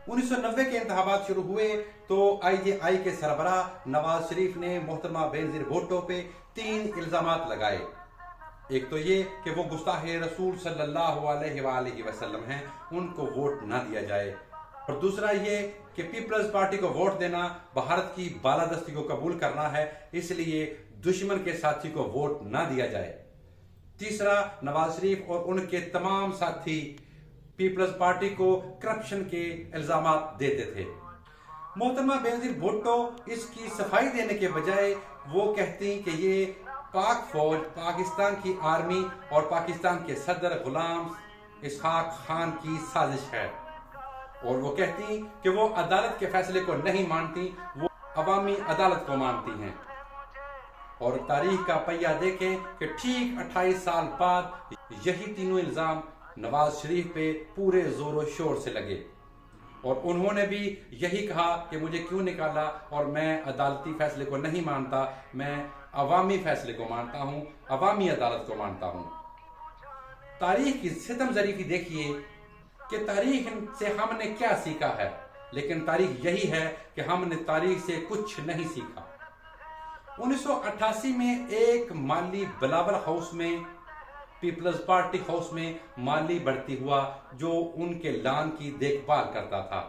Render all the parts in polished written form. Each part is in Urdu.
1990 کے انتخابات شروع ہوئے تو IJI کے سربراہ نواز شریف نے محترمہ بینظیر بھٹو پہ 3 الزامات لگائے۔ ایک تو یہ کہ وہ گستاخ رسول صلی اللہ علیہ وآلہ وسلم ہیں، ان کو ووٹ نہ دیا جائے، اور دوسرا یہ کہ پیپلز پارٹی کو ووٹ دینا بھارت کی بالادستی کو قبول کرنا ہے، اس لیے دشمن کے ساتھی کو ووٹ نہ دیا جائے۔ تیسرا، نواز شریف اور ان کے تمام ساتھی پیپلز پارٹی کو کرپشن کے الزامات دیتے تھے۔ محترمہ بینظیر بھٹو اس کی صفائی دینے کے بجائے وہ کہتی کہ یہ پاک فوج، پاکستان کی آرمی اور پاکستان کے صدر غلام اسحاق خان کی سازش ہے، اور وہ کہتی کہ وہ عدالت کے فیصلے کو نہیں مانتی، وہ عوامی عدالت کو مانتی ہیں۔ اور تاریخ کا پہیہ دیکھیں کہ ٹھیک 28 سال بعد یہی تینوں الزام نواز شریف پہ پورے زور و شور سے لگے، اور انہوں نے بھی یہی کہا کہ مجھے کیوں نکالا، اور میں عدالتی فیصلے کو نہیں مانتا، میں عوامی فیصلے کو مانتا ہوں، عوامی عدالت کو مانتا ہوں۔ تاریخ کی ستم ظریفی دیکھیے کہ تاریخ سے ہم نے کیا سیکھا ہے، لیکن تاریخ یہی ہے کہ ہم نے تاریخ سے کچھ نہیں سیکھا۔ 1988 میں ایک مالی بلاول ہاؤس میں، پیپلز پارٹی ہاؤس میں مالی بڑھتی ہوا جو ان کے لان کی دیکھ بھال کرتا تھا۔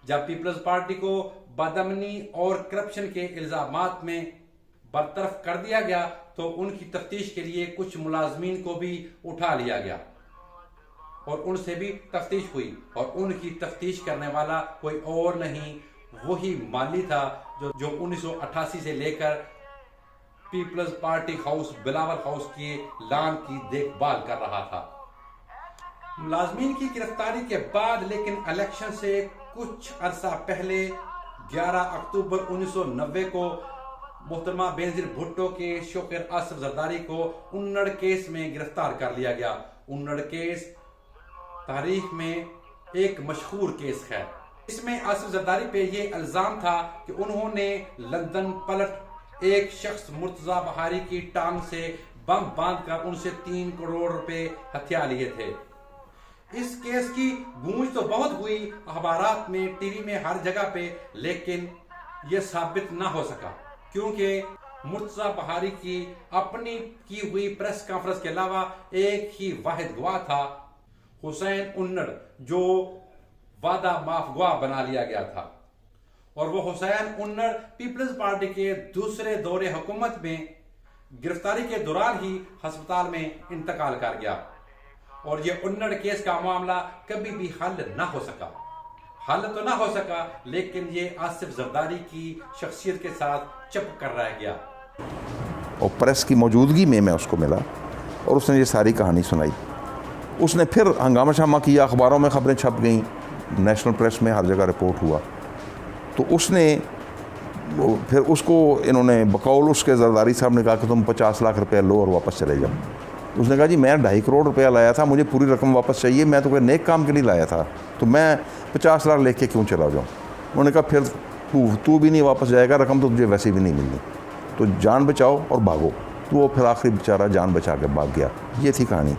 جب پیپلز پارٹی کو بدامنی اور کرپشن کے الزامات میں برطرف کر دیا گیا تو ان کی تفتیش کے لیے کچھ ملازمین کو بھی اٹھا لیا گیا، اور ان سے بھی تفتیش ہوئی، اور ان کی تفتیش کرنے والا کوئی اور نہیں، وہی مالی تھا جو 1988 سے لے کر پیپلز پارٹی ہاؤس، بلاول ہاؤس کے لان کی دیکھ بھال کر رہا تھا۔ ملازمین کی گرفتاری کے بعد لیکن الیکشن سے کچھ عرصہ پہلے 11 اکتوبر 1990 کو محترمہ بینظیر بھٹو کے شوہر آصف زرداری کو انڑ کیس میں گرفتار کر لیا گیا۔ انڑ کیس تاریخ میں ایک مشہور کیس ہے۔ اس میں آصف زرداری پہ یہ الزام تھا کہ انہوں نے لندن پلٹ ایک شخص مرتضی بہاری کی ٹانگ سے بم باندھ کر ان سے 3 کروڑ روپے ہتھیا لیے تھے۔ اس کیس کی گونج تو بہت ہوئی اخبارات میں، ٹی وی میں، ہر جگہ پہ، لیکن یہ ثابت نہ ہو سکا، کیونکہ مرتضی بہاری کی اپنی کی ہوئی پریس کانفرنس کے علاوہ ایک ہی واحد گواہ تھا، حسین انڑ، جو وعدہ معاف گواہ بنا لیا گیا تھا، اور وہ حسین انڑ پیپلز پارٹی کے دوسرے دور حکومت میں گرفتاری کے دوران ہی ہسپتال میں انتقال کر گیا، اور یہ انڑ کیس کا معاملہ کبھی بھی حل نہ ہو سکا۔ حل تو نہ ہو سکا، لیکن یہ آصف زرداری کی شخصیت کے ساتھ چپ کر رہ گیا۔ اور پریس کی موجودگی میں اس کو ملا اور اس نے یہ ساری کہانی سنائی۔ اس نے پھر ہنگامہ شامہ کیا، اخباروں میں خبریں چھپ گئیں، نیشنل پریس میں ہر جگہ رپورٹ ہوا، تو اس نے پھر اس کو انہوں نے بقول اس کے زرداری صاحب نے کہا کہ تم 50 لاکھ روپے لو اور واپس چلے جاؤ۔ اس نے کہا جی میں 2.5 کروڑ روپیہ لایا تھا، مجھے پوری رقم واپس چاہیے، میں تو کوئی نیک کام کے لیے لایا تھا، تو میں 50 لاکھ لے کے کیوں چلا جاؤں؟ انہوں نے کہا پھر تو بھی نہیں واپس جائے گا، رقم تو تجھے ویسے بھی نہیں ملنی، تو جان بچاؤ اور بھاگو۔ تو وہ پھر آخری بیچارہ جان بچا کے بھاگ گیا۔ یہ تھی کہانی۔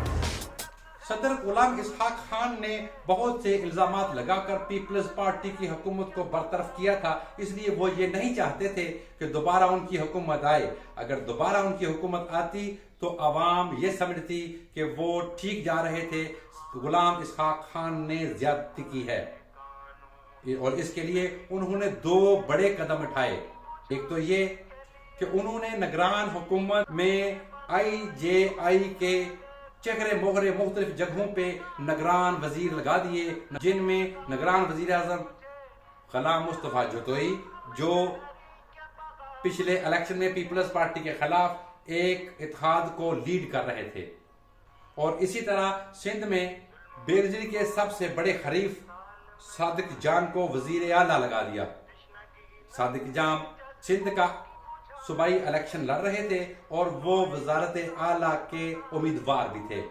صدر غلام اسحاق خان نے بہت سے الزامات لگا کر پیپلز پارٹی کی حکومت کو برطرف کیا تھا، اس لیے وہ یہ نہیں چاہتے تھے کہ دوبارہ ان کی حکومت آئے۔ اگر دوبارہ ان کی حکومت آتی تو عوام یہ سمجھتی کہ وہ ٹھیک جا رہے تھے، غلام اسحاق خان نے زیادتی کی ہے، اور اس کے لیے انہوں نے 2 بڑے قدم اٹھائے۔ ایک تو یہ کہ انہوں نے نگران حکومت میں IJI کے چہرے موہرے مختلف جگہوں پہ نگران وزیر لگا دیے، جن میں نگران وزیر اعظم غلام مصطفیٰ جتوئی، جو پچھلے الیکشن میں پیپلز پارٹی کے خلاف ایک اتحاد کو لیڈ کر رہے تھے، اور اسی طرح سندھ میں بینظیر کے سب سے بڑے حریف صادق جان کو وزیر اعلیٰ لگا دیا۔ صادق جان سندھ کا صوبائی الیکشن لڑ رہے تھے اور وہ وزارت اعلیٰ کے امیدوار بھی تھے۔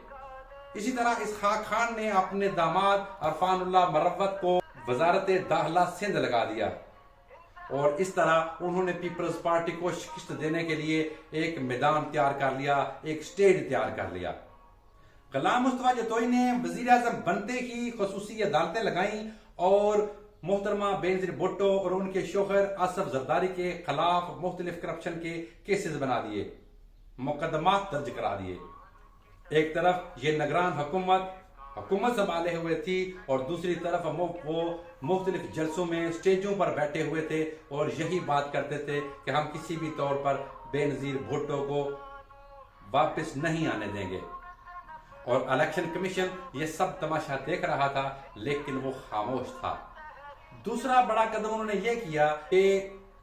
اسی طرح اسحاق خان نے اپنے داماد عرفان اللہ مروت کو وزارت داخلہ سندھ لگا دیا، اور اس طرح انہوں نے پیپلز پارٹی کو شکست دینے کے لیے ایک میدان تیار کر لیا، ایک سٹیج تیار کر لیا۔ غلام مصطفیٰ جتوئی نے وزیر اعظم بنتے ہی خصوصی عدالتیں لگائیں اور محترمہ بینظیر بھٹو اور ان کے شوہر آصف زرداری کے خلاف مختلف کرپشن کے کیسز بنا دیے، مقدمات درج کرا دیے۔ ایک طرف یہ نگران حکومت سنبھالے ہوئے تھی اور دوسری طرف وہ مختلف جلسوں میں سٹیجوں پر بیٹھے ہوئے تھے اور یہی بات کرتے تھے کہ ہم کسی بھی طور پر بینظیر بھٹو کو واپس نہیں آنے دیں گے، اور الیکشن کمیشن یہ سب تماشا دیکھ رہا تھا لیکن وہ خاموش تھا۔ دوسرا بڑا قدم انہوں نے یہ کیا کہ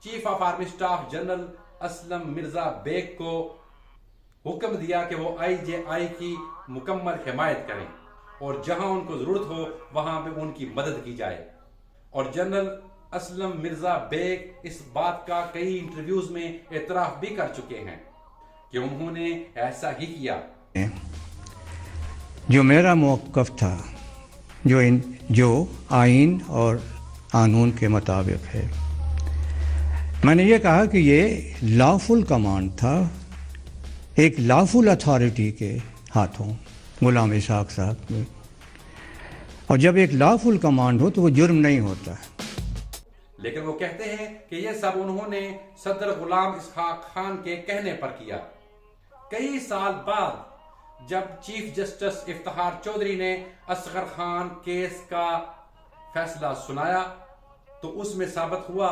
chief of army staff general Aslam Mirza Beg کو حکم دیا کہ وہ IJI کی مکمل حمایت کریں اور جہاں ان کو ضرورت ہو وہاں پہ ان کی مدد کی جائے، اور جنرل اسلم مرزا بیگ اس بات کا کئی انٹرویوز میں اعتراف بھی کر چکے ہیں کہ انہوں نے ایسا ہی کیا۔ جو میرا موقف تھا جو آئین اور قانون کے مطابق ہے، میں نے یہ کہا کہ یہ لافل کمانڈ تھا ایک لافل اتھارٹی کے ہاتھوں، غلام اسحاق صاحب میں، اور جب ایک لافل کمانڈ ہو تو وہ جرم نہیں ہوتا۔ لیکن وہ کہتے ہیں کہ یہ سب انہوں نے صدر غلام اسحاق خان کے کہنے پر کیا۔ کئی سال بعد جب چیف جسٹس افتخار چودھری نے اصغر خان کیس کا فیصلہ سنایا تو اس میں ثابت ہوا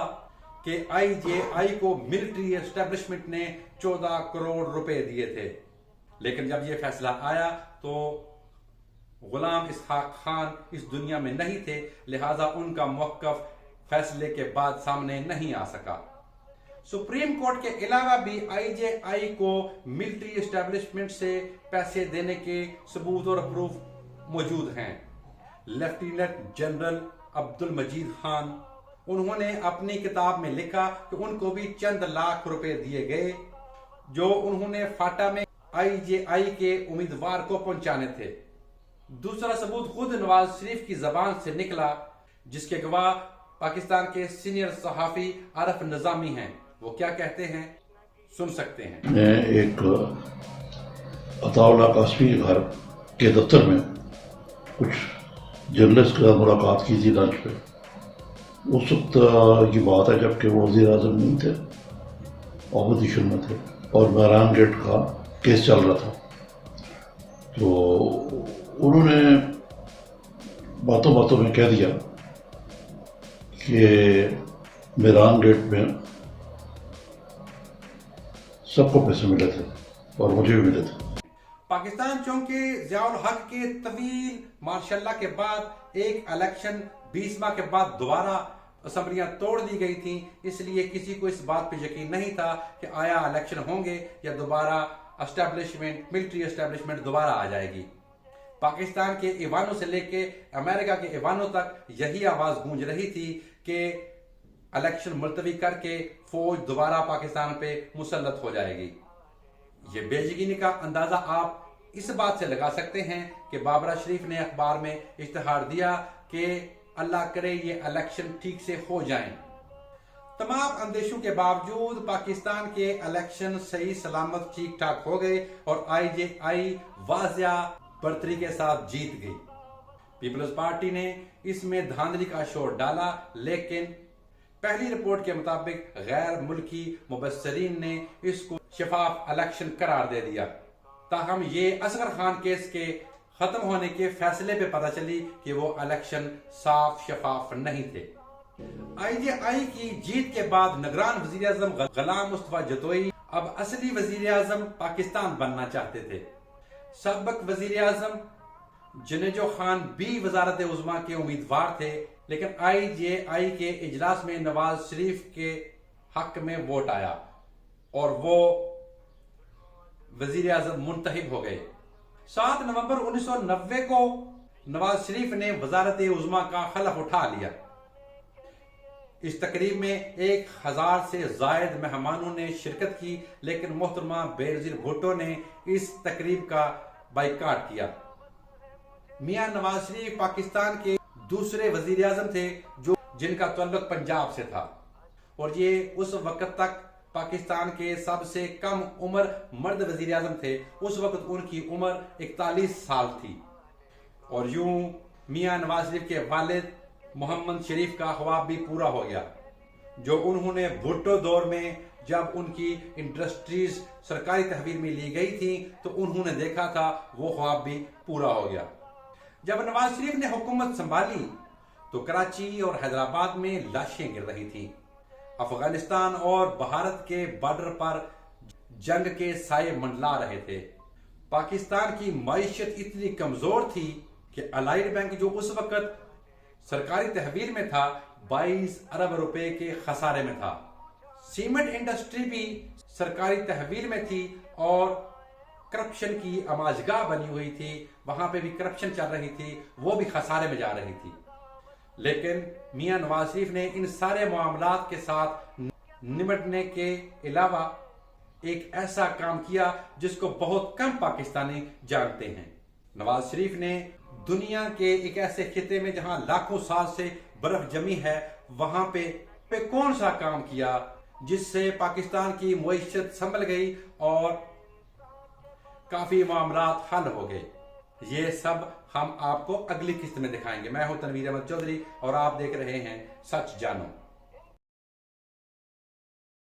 کہ IJI کو ملٹری اسٹیبلشمنٹ نے 14 کروڑ روپے دیے تھے، لیکن جب یہ فیصلہ آیا تو غلام اسحاق خان اس دنیا میں نہیں تھے، لہذا ان کا موقف فیصلے کے بعد سامنے نہیں آ سکا۔ سپریم کورٹ کے علاوہ بھی IJI کو ملٹری اسٹیبلشمنٹ سے پیسے دینے کے ثبوت اور پروف موجود ہیں۔ لیفٹیننٹ جنرل عبد المجید خان، انہوں نے اپنی کتاب میں لکھا کہ ان کو بھی چند لاکھ روپے دیے گئے جو انہوں نے فاٹا میں IJI کے امیدوار کو پہنچانے تھے۔ دوسرا ثبوت خود نواز شریف کی زبان سے نکلا، جس کے گواہ پاکستان کے سینئر صحافی عارف نظامی ہیں۔ وہ کیا کہتے ہیں سن سکتے ہیں۔ میں ایک عطا اللہ قاسمی کے گھر کے دفتر میں کچھ جرنلسٹ کے ساتھ ملاقات کی تھی لنچ پہ۔ اس وقت کی بات ہے جب کہ وہ وزیر اعظم نہیں تھے، اپوزیشن میں تھے، اور مہران گیٹ کا کیس چل رہا تھا۔ تو انہوں نے باتوں باتوں میں کہہ دیا کہ مہران گیٹ میں سب کو پیسے ملے تھے اور مجھے بھی ملے تھے۔ پاکستان چونکہ ضیاء الحق کے طویل مارشاء اللہ کے بعد ایک الیکشن 20 ماہ کے بعد دوبارہ اسمبلیاں توڑ دی گئی تھیں، اس لیے کسی کو اس بات پہ یقین نہیں تھا کہ آیا الیکشن ہوں گے یا دوبارہ ملٹری اسٹیبلشمنٹ دوبارہ آ جائے گی۔ پاکستان کے ایوانوں سے لے کے امریکہ کے ایوانوں تک یہی آواز گونج رہی تھی کہ الیکشن ملتوی کر کے فوج دوبارہ پاکستان پہ مسلط ہو جائے گی۔ یہ بے یقینی کا اندازہ آپ اس بات سے لگا سکتے ہیں کہ بابرہ شریف نے اخبار میں اشتہار دیا کہ اللہ کرے یہ الیکشن ٹھیک سے ہو جائیں۔ تمام اندیشوں کے باوجود پاکستان کے الیکشن صحیح سلامت ٹھیک ٹھاک ہو گئے اور IJI واضح برتری کے ساتھ جیت گئی۔ پیپلز پارٹی نے اس میں دھاندلی کا شور ڈالا، لیکن پہلی رپورٹ کے مطابق غیر ملکی مبصرین نے اس کو شفاف الیکشن قرار دے دیا۔ تاہم یہ اصغر خان کیس کے ختم ہونے کے فیصلے پہ پتہ چلی کہ وہ الیکشن صاف شفاف نہیں تھے۔ IJI کی جیت کے بعد نگران وزیر اعظم غلام مصطفیٰ جتوئی اب اصلی وزیر اعظم پاکستان بننا چاہتے تھے۔ سابق وزیر اعظم جنیجو خان بھی وزارت عظمیٰ کے امیدوار تھے، لیکن IJI کے اجلاس میں نواز شریف کے حق میں ووٹ آیا اور وہ وزیر اعظم منتخب ہو گئے۔ 7 نومبر 1990 کو نواز شریف نے وزارت عظمیٰ کا حلف اٹھا لیا۔ اس تقریب میں 1000 سے زائد مہمانوں نے شرکت کی، لیکن محترمہ بینظیر بھٹو نے اس تقریب کا بائیکاٹ کیا۔ میاں نواز شریف پاکستان کے دوسرے وزیر اعظم تھے جن کا تعلق پنجاب سے تھا، اور یہ اس وقت تک پاکستان کے سب سے کم عمر مرد وزیر اعظم تھے۔ اس وقت ان کی عمر 41 سال تھی، اور یوں میاں نواز شریف کے والد محمد شریف کا خواب بھی پورا ہو گیا جو انہوں نے بھٹو دور میں جب ان کی انڈسٹریز سرکاری تحویل میں لی گئی تھی تو انہوں نے دیکھا تھا، وہ خواب بھی پورا ہو گیا۔ جب نواز شریف نے حکومت سنبھالی تو کراچی اور حیدرآباد میں لاشیں گر رہی تھیں، افغانستان اور بھارت کے بارڈر پر جنگ کے سائے منڈلا رہے تھے، پاکستان کی معیشت اتنی کمزور تھی کہ الائڈ بینک جو اس وقت سرکاری تحویل میں تھا 22 ارب روپے کے خسارے میں تھا، سیمنٹ انڈسٹری بھی سرکاری تحویل میں تھی اور کرپشن کی آماجگاہ بنی ہوئی تھی، وہاں پہ بھی کرپشن چل رہی تھی، وہ بھی خسارے میں جا رہی تھی۔ لیکن میاں نواز شریف نے ان سارے معاملات کے ساتھ نمٹنے کے علاوہ ایک ایسا کام کیا جس کو بہت کم پاکستانی جانتے ہیں۔ نواز شریف نے دنیا کے ایک ایسے خطے میں جہاں لاکھوں سال سے برف جمی ہے وہاں پہ کون سا کام کیا جس سے پاکستان کی معیشت سنبھل گئی اور کافی معاملات حل ہو گئے؟ یہ سب ہم آپ کو اگلی قسط میں دکھائیں گے۔ میں ہوں تنویر احمد چودھری اور آپ دیکھ رہے ہیں سچ جانو۔